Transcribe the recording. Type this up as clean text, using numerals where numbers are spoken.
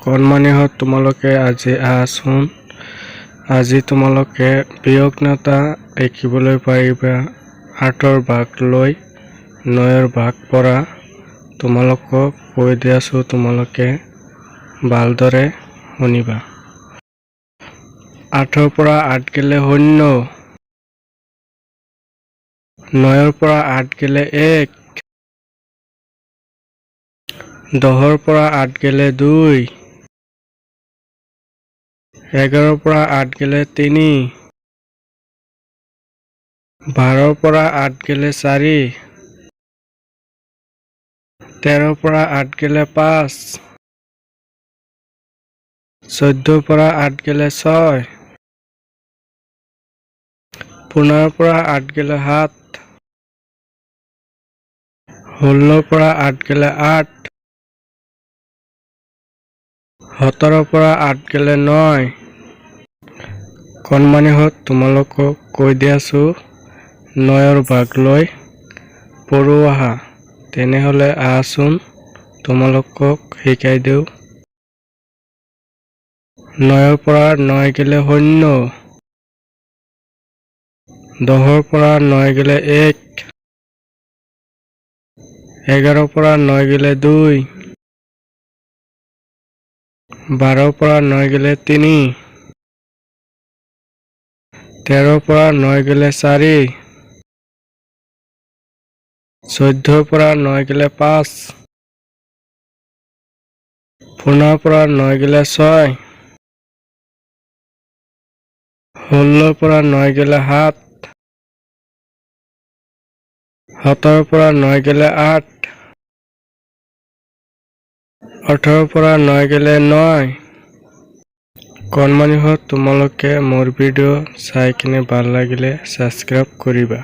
কণমানিহঁত তোমালোকে আজি আহাচোন। আজি তোমালোকে বিয়োগনাতা দেখিবলৈ পাৰিবা। 8ৰ ভাগ লৈ 9ৰ ভাগ পৰা তোমালোকক কৈ দি আছো, তোমালোকে ভালদৰে শুনিবা। 8ৰ পৰা 8 গেলে 0, 9ৰ পৰা 8 গেলে 1, 10ৰ পৰা 8 গেলে 2, 11ৰ পৰা 8 গেলে 3, 12ৰ পৰা 8 গেলে 4, 13ৰ পৰা 8 গেলে 5, 14ৰ পৰা 8 গেলে 6, 15ৰ পৰা 8 গেলে 7, 16ৰ পৰা 8 গেলে 8, 17ৰ পৰা 8 গেলে 9। কণমানিহঁত তোমালোকক কৈ দি আছো, 9ৰ ভাগ লৈ পঢ়ো আহা। তেনেহলে আহাচোন, তোমালোকক শিকাই দিওঁ। 9ৰ পৰা 9 গেলে 0, 10ৰ পৰা 9 গেলে 1, 11ৰ পৰা 9 গেলে 2, 12ৰ পৰা 9 গেলে 3, 13ৰ পৰা 9 গেলে 4, 14ৰ পৰা 9 গেলে 5, 15ৰ পৰা 9 গেলে 6, 16ৰ পৰা 9 গেলে 7, 17ৰ পৰা 9 গেলে 8, 18ৰ পৰা 9 গেলে 9। কণমানিহঁত তোমালোকে মোৰ ভিডিঅ' চাই কিনে ভাল লাগিলে ছাবস্ক্ৰাইব কৰিবা।